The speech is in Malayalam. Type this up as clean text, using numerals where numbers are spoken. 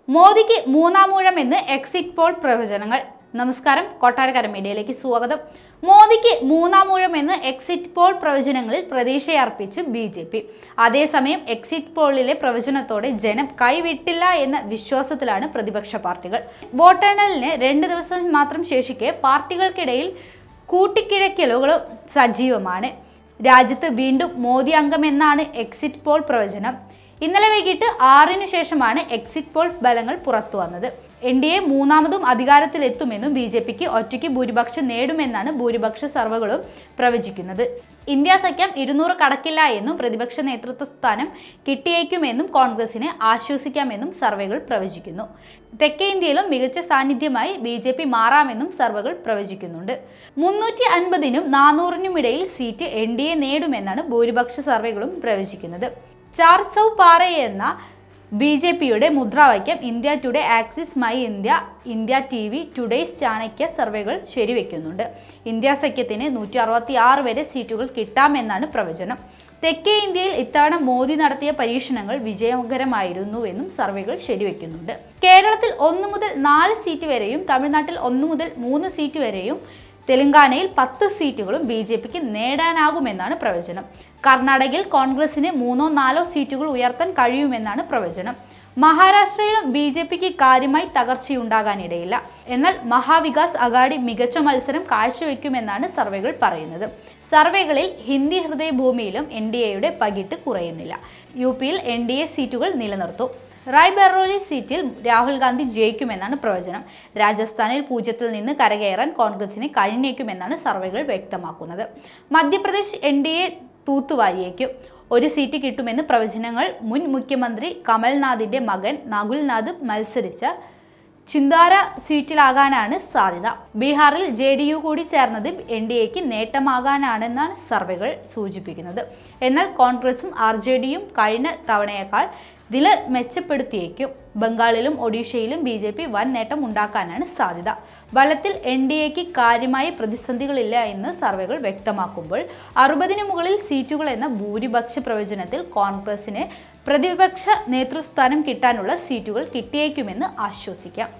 മോദിക്ക് മൂന്നാമൂഴമെന്ന് എക്സിറ്റ് പോൾ പ്രവചനങ്ങൾ. നമസ്കാരം, കൊട്ടാരക്കര മീഡിയയിലേക്ക് സ്വാഗതം. മോദിക്ക് മൂന്നാമൂഴമെന്ന് എക്സിറ്റ് പോൾ പ്രവചനങ്ങളിൽ പ്രതീക്ഷയർപ്പിച്ച് BJP. അതേസമയം എക്സിറ്റ് പോളിലെ പ്രവചനത്തോടെ ജനം കൈവിട്ടില്ല എന്ന വിശ്വാസത്തിലാണ് പ്രതിപക്ഷ പാർട്ടികൾ. വോട്ടെണ്ണലിന് 2 ദിവസം മാത്രം ശേഷിക്കെ പാർട്ടികൾക്കിടയിൽ കൂട്ടിക്കിഴക്കലുകളും സജീവമാണ്. രാജ്യത്ത് വീണ്ടും മോദി അംഗമെന്നാണ് എക്സിറ്റ് പോൾ പ്രവചനം. ഇന്നലെ വൈകിട്ട് 6-ന് ശേഷമാണ് എക്സിറ്റ് പോൾ ഫലങ്ങൾ പുറത്തു വന്നത്. NDA മൂന്നാമതും അധികാരത്തിലെത്തുമെന്നും BJPക്ക് ഒറ്റയ്ക്ക് ഭൂരിപക്ഷം നേടുമെന്നാണ് ഭൂരിപക്ഷ സർവേകളും പ്രവചിക്കുന്നത്. ഇന്ത്യ സഖ്യം 200 കടക്കില്ല എന്നും പ്രതിപക്ഷ നേതൃത്വ സ്ഥാനം കിട്ടിയേക്കുമെന്നും കോൺഗ്രസിനെ ആശ്വസിക്കാമെന്നും സർവേകൾ പ്രവചിക്കുന്നു. തെക്കേ ഇന്ത്യയിലും മികച്ച സാന്നിധ്യമായി BJP മാറാമെന്നും സർവേകൾ പ്രവചിക്കുന്നുണ്ട്. 350-നും 400-നും ഇടയിൽ സീറ്റ് NDA നേടുമെന്നാണ് ഭൂരിപക്ഷ സർവേകളും പ്രവചിക്കുന്നത്. ചാർ സൗ പാറേ എന്ന BJPയുടെ മുദ്രാവാക്യം India today, axis my India, India TV, today's Chanakya സർവേകൾ ശരിവെക്കുന്നുണ്ട്. ഇന്ത്യ സഖ്യത്തിന് 166 വരെ സീറ്റുകൾ കിട്ടാമെന്നാണ് പ്രവചനം. തെക്കേ ഇന്ത്യയിൽ ഇത്തവണ മോദി നടത്തിയ പരീക്ഷണങ്ങൾ വിജയകരമായിരുന്നുവെന്നും സർവേകൾ ശരിവെക്കുന്നുണ്ട്. കേരളത്തിൽ 1 മുതൽ 4 സീറ്റ് വരെയും, തമിഴ്നാട്ടിൽ 1 മുതൽ 3 സീറ്റ് വരെയും, തെലങ്കാനയിൽ 10 സീറ്റുകളും BJPക്ക് നേടാനാകുമെന്നാണ് പ്രവചനം. കർണാടകയിൽ കോൺഗ്രസിന് 3-4 സീറ്റുകൾ ഉയർത്താൻ കഴിയുമെന്നാണ് പ്രവചനം. മഹാരാഷ്ട്രയിലും BJPക്ക് കാര്യമായി തകർച്ചയുണ്ടാകാനിടയില്ല. എന്നാൽ മഹാവികാസ് അഘാഡി മികച്ച മത്സരം കാഴ്ചവെക്കുമെന്നാണ് സർവേകൾ പറയുന്നത്. സർവേകളിൽ ഹിന്ദി ഹൃദയഭൂമിയിലും NDAയുടെ പകിട്ട് കുറയുന്നില്ല. UPയിൽ NDA സീറ്റുകൾ നിലനിർത്തും. റായ്ബറേലി സീറ്റിൽ രാഹുൽ ഗാന്ധി ജയിക്കുമെന്നാണ് പ്രവചനം. രാജസ്ഥാനിൽ 0-ൽ നിന്ന് കരകയറാൻ കോൺഗ്രസിന് കഴിഞ്ഞേക്കുമെന്നാണ് സർവേകൾ വ്യക്തമാക്കുന്നത്. മധ്യപ്രദേശ് NDA തൂത്തുവാരിയേക്കും. 1 സീറ്റ് കിട്ടുമെന്ന് പ്രവചനങ്ങൾ. മുൻ മുഖ്യമന്ത്രി കമൽനാഥിന്റെ മകൻ നകുൽനാഥ് മത്സരിച്ച ചിന്താര സീറ്റിലാകാനാണ് സാധ്യത. ബീഹാറിൽ JDU കൂടി ചേർന്നത് NDAക്ക് നേട്ടമാകാനാണെന്നാണ് സർവേകൾ സൂചിപ്പിക്കുന്നത്. എന്നാൽ കോൺഗ്രസും RJDയും കഴിഞ്ഞ തവണയേക്കാൾ നില മെച്ചപ്പെടുത്തിയേക്കും. ബംഗാളിലും ഒഡീഷയിലും BJP വൻ നേട്ടം ഉണ്ടാക്കാനാണ് സാധ്യത. ബലത്തിൽ NDAക്ക് കാര്യമായ പ്രതിസന്ധികളില്ല എന്ന് സർവേകൾ വ്യക്തമാക്കുമ്പോൾ 60-ന് മുകളിൽ സീറ്റുകൾ എന്ന ഭൂരിപക്ഷ പ്രവചനത്തിൽ കോൺഗ്രസിന് പ്രതിപക്ഷ നേതൃസ്ഥാനം കിട്ടാനുള്ള സീറ്റുകൾ കിട്ടിയേക്കുമെന്ന് ആശ്വസിക്കാം.